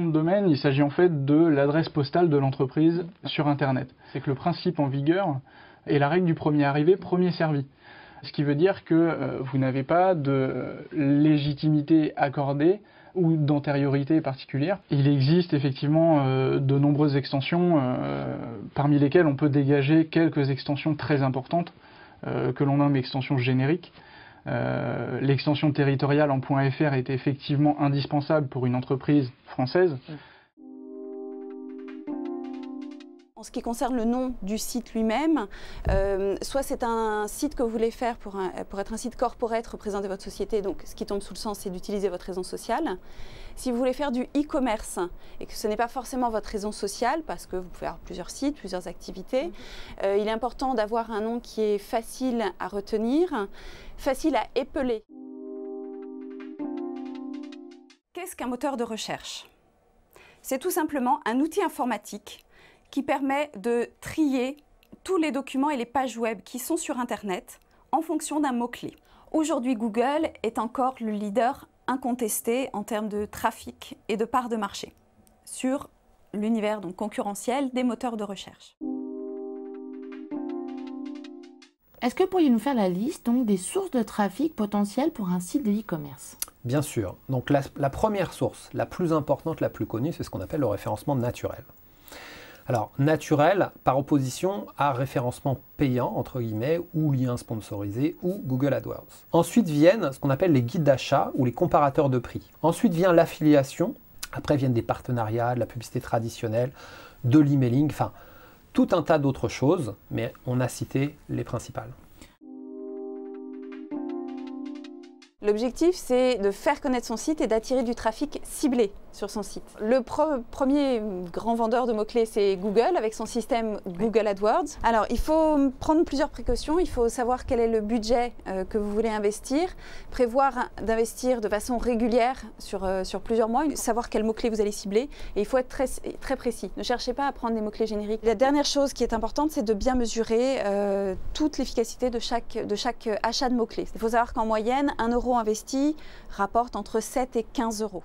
de domaine, il s'agit en fait de l'adresse postale de l'entreprise sur Internet. C'est que le principe en vigueur est la règle du premier arrivé, premier servi. Ce qui veut dire que vous n'avez pas de légitimité accordée ou d'antériorité particulière. Il existe effectivement de nombreuses extensions, parmi lesquelles on peut dégager quelques extensions très importantes que l'on nomme extensions génériques. L'extension territoriale en .fr est effectivement indispensable pour une entreprise française. En ce qui concerne le nom du site lui-même, soit c'est un site que vous voulez faire pour être un site corporate, représenter votre société, donc ce qui tombe sous le sens, c'est d'utiliser votre raison sociale. Si vous voulez faire du e-commerce et que ce n'est pas forcément votre raison sociale, parce que vous pouvez avoir plusieurs sites, plusieurs activités, il est important d'avoir un nom qui est facile à retenir, facile à épeler. Qu'est-ce qu'un moteur de recherche? C'est tout simplement un outil informatique qui permet de trier tous les documents et les pages web qui sont sur Internet en fonction d'un mot-clé. Aujourd'hui, Google est encore le leader incontesté en termes de trafic et de part de marché sur l'univers donc concurrentiel des moteurs de recherche. Est-ce que pourriez nous faire la liste donc, des sources de trafic potentielles pour un site de e-commerce? Bien sûr. Donc la première source, la plus importante, la plus connue, c'est ce qu'on appelle le référencement naturel. Alors, naturel, par opposition à référencement payant, entre guillemets, ou lien sponsorisé, ou Google AdWords. Ensuite viennent ce qu'on appelle les guides d'achat ou les comparateurs de prix. Ensuite vient l'affiliation. Après viennent des partenariats, de la publicité traditionnelle, de l'emailing, enfin, tout un tas d'autres choses, mais on a cité les principales. L'objectif, c'est de faire connaître son site et d'attirer du trafic ciblé sur son site. Le premier grand vendeur de mots-clés, c'est Google, avec son système Google AdWords. Alors, il faut prendre plusieurs précautions. Il faut savoir quel est le budget que vous voulez investir, prévoir d'investir de façon régulière sur plusieurs mois, savoir quels mots-clés vous allez cibler. Et il faut être très précis. Ne cherchez pas à prendre des mots-clés génériques. La dernière chose qui est importante, c'est de bien mesurer toute l'efficacité de chaque achat de mots-clés. Il faut savoir qu'en moyenne, 1 euro investi rapporte entre 7 et 15 euros.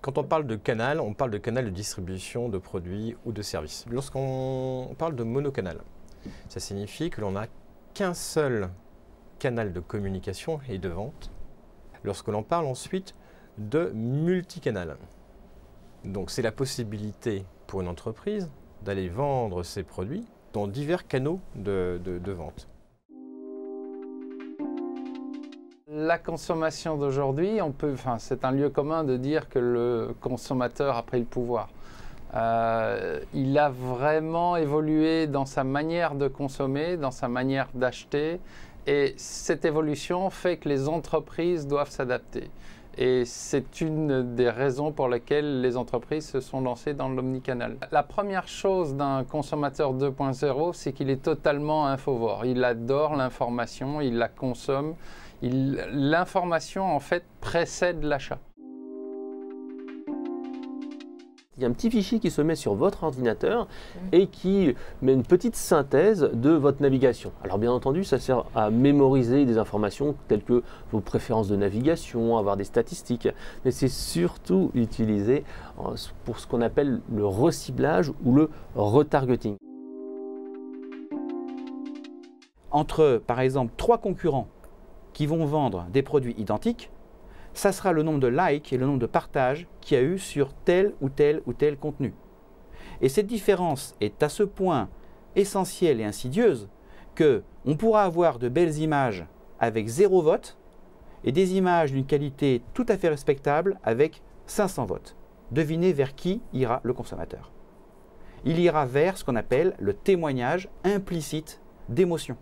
Quand on parle de canal de distribution de produits ou de services. Lorsqu'on parle de monocanal, ça signifie que l'on n'a qu'un seul canal de communication et de vente. Lorsque l'on parle ensuite de multicanal, donc c'est la possibilité pour une entreprise d'aller vendre ses produits dans divers canaux de vente. La consommation d'aujourd'hui, c'est un lieu commun de dire que le consommateur a pris le pouvoir. Il a vraiment évolué dans sa manière de consommer, dans sa manière d'acheter, et cette évolution fait que les entreprises doivent s'adapter. Et c'est une des raisons pour lesquelles les entreprises se sont lancées dans l'omnicanal. La première chose d'un consommateur 2.0, c'est qu'il est totalement infovore. Il adore l'information, il la consomme. L'information, en fait, précède l'achat. Il y a un petit fichier qui se met sur votre ordinateur et qui met une petite synthèse de votre navigation. Alors bien entendu, ça sert à mémoriser des informations telles que vos préférences de navigation, avoir des statistiques, mais c'est surtout utilisé pour ce qu'on appelle le reciblage ou le retargeting. Entre, par exemple, 3 concurrents qui vont vendre des produits identiques, ça sera le nombre de likes et le nombre de partages qu'il y a eu sur tel ou tel ou tel contenu. Et cette différence est à ce point essentielle et insidieuse qu'on pourra avoir de belles images avec 0 vote et des images d'une qualité tout à fait respectable avec 500 votes. Devinez vers qui ira le consommateur. Il ira vers ce qu'on appelle le témoignage implicite d'émotion.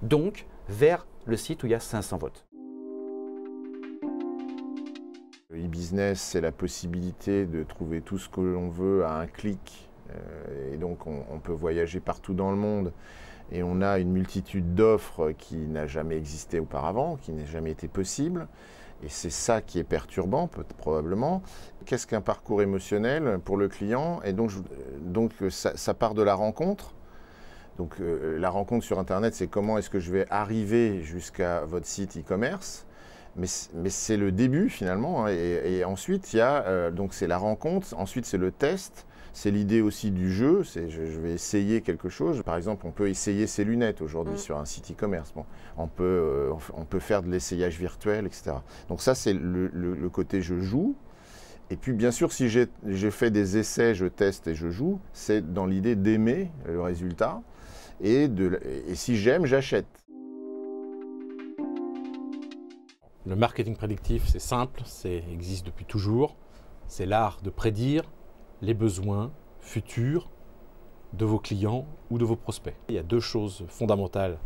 Donc, vers le site où il y a 500 votes. E-business, c'est la possibilité de trouver tout ce que l'on veut à un clic. Et donc, on peut voyager partout dans le monde. Et on a une multitude d'offres qui n'a jamais existé auparavant, qui n'a jamais été possible. Et c'est ça qui est perturbant, probablement. Qu'est-ce qu'un parcours émotionnel pour le client? Et donc ça part de la rencontre. Donc la rencontre sur Internet, c'est comment est-ce que je vais arriver jusqu'à votre site e-commerce. Mais c'est le début finalement, hein, et ensuite il y a, donc c'est la rencontre, ensuite c'est le test, c'est l'idée aussi du jeu, je vais essayer quelque chose. Par exemple, on peut essayer ses lunettes aujourd'hui sur un site e-commerce. Bon, on peut faire de l'essayage virtuel, etc. Donc ça c'est le côté je joue. Et puis bien sûr, si je fais des essais, je teste et je joue, c'est dans l'idée d'aimer le résultat, et si j'aime, j'achète. Le marketing prédictif, c'est simple, ça existe depuis toujours. C'est l'art de prédire les besoins futurs de vos clients ou de vos prospects. Il y a deux choses fondamentales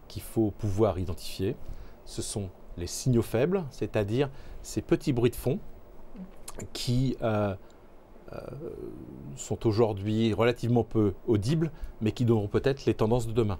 qu'il faut pouvoir identifier. Ce sont les signaux faibles, c'est-à-dire ces petits bruits de fond qui sont aujourd'hui relativement peu audibles, mais qui donneront peut-être les tendances de demain.